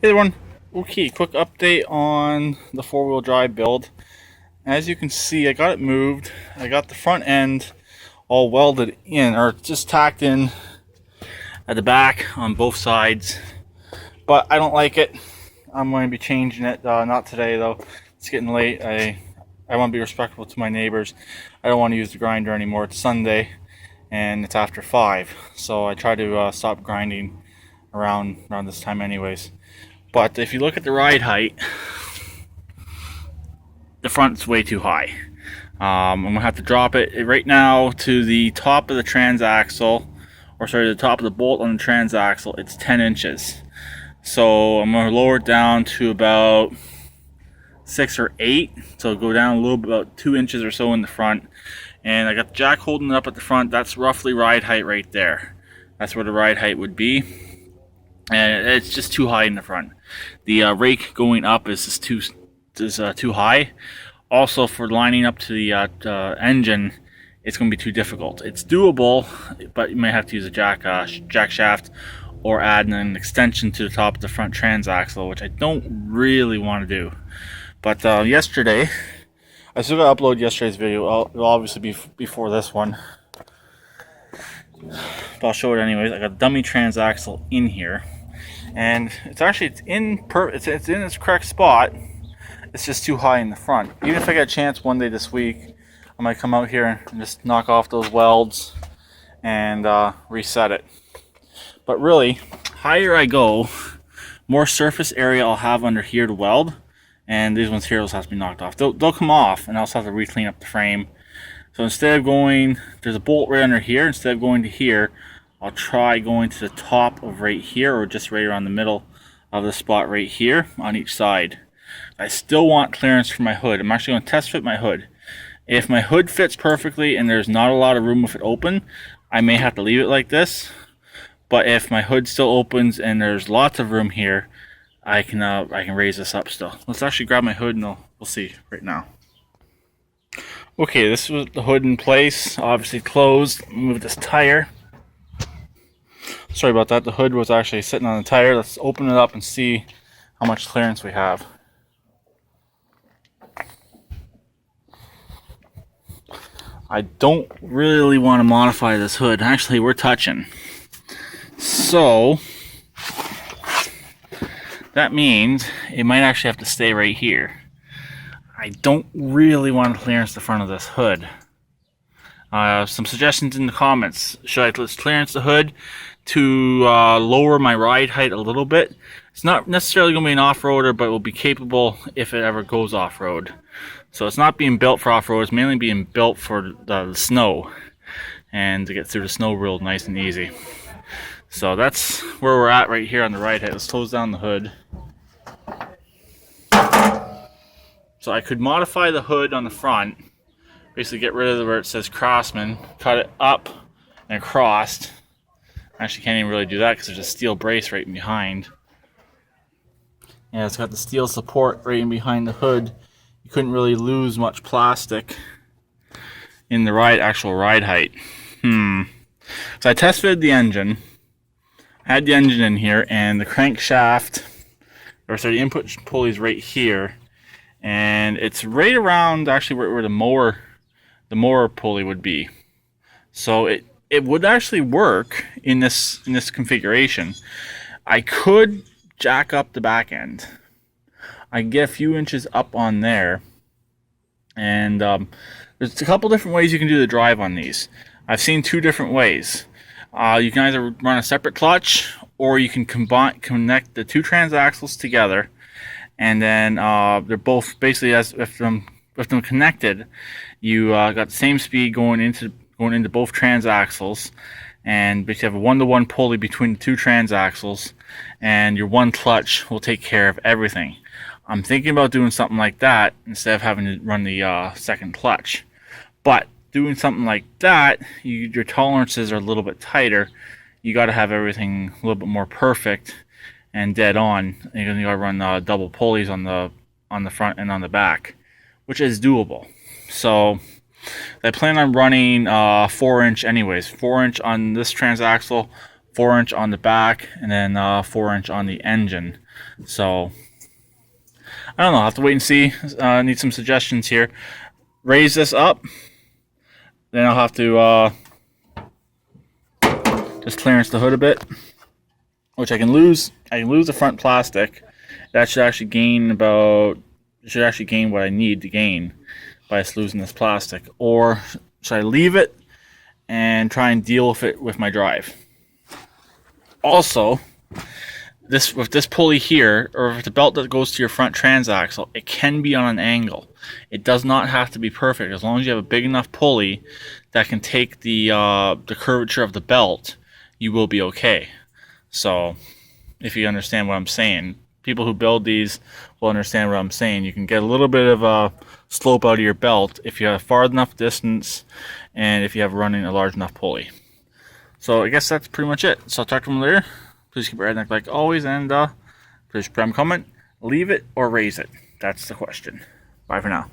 Hey everyone, okay, quick update on the four-wheel drive build. As you can see, I got it moved. I got the front end all welded in, or just tacked in at the back on both sides. But I don't like it. I'm going to be changing it, not today though. It's getting late. I want to be respectful to my neighbors. I don't want to use the grinder anymore. It's Sunday and it's after 5. So I try to stop grinding around this time anyways. But if you look at the ride height, the front's way too high. I'm gonna have to drop it right now to the top of the transaxle, or sorry, the top of the bolt on the transaxle. It's 10 inches. So I'm gonna lower it down to about 6 or 8. So go down a little bit, about 2 inches or so in the front. And I got the jack holding it up at the front. That's roughly ride height right there. That's where the ride height would be. And it's just too high in the front. The rake going up is just too high. Also, for lining up to the engine, it's going to be too difficult. It's doable, but you may have to use a jack shaft or add an extension to the top of the front transaxle, which I don't really want to do. But yesterday, I still got to upload yesterday's video. It'll obviously be before this one, but I'll show it anyways. I got a dummy transaxle in here. And it's in its correct spot. It's just too high in the front. Even if I get a chance one day this week, I might come out here and just knock off those welds and reset it. But really, higher I go, more surface area I'll have under here to weld, and these ones here will have to be knocked off. They'll come off, and I'll also have to re-clean up the frame. So instead of going, there's a bolt right under here. Instead of going to here, I'll try going to the top of right here, or just right around the middle of the spot right here on each side. I still want clearance for my hood. I'm actually going to test fit my hood. If my hood fits perfectly and there's not a lot of room with it open, I may have to leave it like this. But if my hood still opens and there's lots of room here, I can raise this up still. Let's actually grab my hood and we'll see right now. Okay, this was the hood in place, obviously closed. Move this tire. Sorry about that, the hood was actually sitting on the tire. Let's open it up and see how much clearance we have. I don't really want to modify this hood. Actually, we're touching. So, that means it might actually have to stay right here. I don't really want to clearance the front of this hood. Some suggestions in the comments. Should I clearance the hood to lower my ride height a little bit? It's not necessarily going to be an off-roader, but it will be capable if it ever goes off-road. So it's not being built for off-road, it's mainly being built for the snow and to get through the snow real nice and easy. So that's where we're at right here on the ride height. Let's close down the hood. So I could modify the hood on the front, basically get rid of where it says Craftsman, cut it up and across. I actually can't even really do that because there's a steel brace right behind. Yeah, it's got the steel support right in behind the hood. You couldn't really lose much plastic in the actual ride height. So I test fitted the engine. I had the engine in here, and the crankshaft, or sorry, the input pulley's right here, and it's right around actually where the mower pulley would be. So it would actually work in this configuration. I could jack up the back end. I can get a few inches up on there, and there's a couple different ways you can do the drive on these. I've seen 2 different ways. You can either run a separate clutch, or you can connect the 2 transaxles together, and then they're both basically with them connected. You got the same speed going into both transaxles, and basically have a 1-to-1 pulley between the 2 transaxles, and your one clutch will take care of everything. I'm thinking about doing something like that instead of having to run the second clutch. But doing something like that, your tolerances are a little bit tighter. You got to have everything a little bit more perfect and dead on. You got to run double pulleys on the front and on the back, which is doable. So I plan on running 4-inch anyways. 4-inch on this transaxle, 4-inch on the back, and then 4-inch on the engine. So I don't know, I'll have to wait and see. Need some suggestions here. Raise this up, then I'll have to just clearance the hood a bit, which I can lose. I can lose the front plastic. That should actually gain what I need to gain by just losing this plastic. Or should I leave it and try and deal with it with my drive? Also, with this pulley here, or with the belt that goes to your front transaxle, it can be on an angle. It does not have to be perfect. As long as you have a big enough pulley that can take the curvature of the belt, you will be okay. So, if you understand what I'm saying, people who build these will understand what I'm saying. You can get a little bit of a slope out of your belt if you have far enough distance and if you have running a large enough pulley. So I guess that's pretty much it. So I'll talk to them later. Please keep your redneck like always, and please comment, leave it or raise it. That's the question. Bye for now.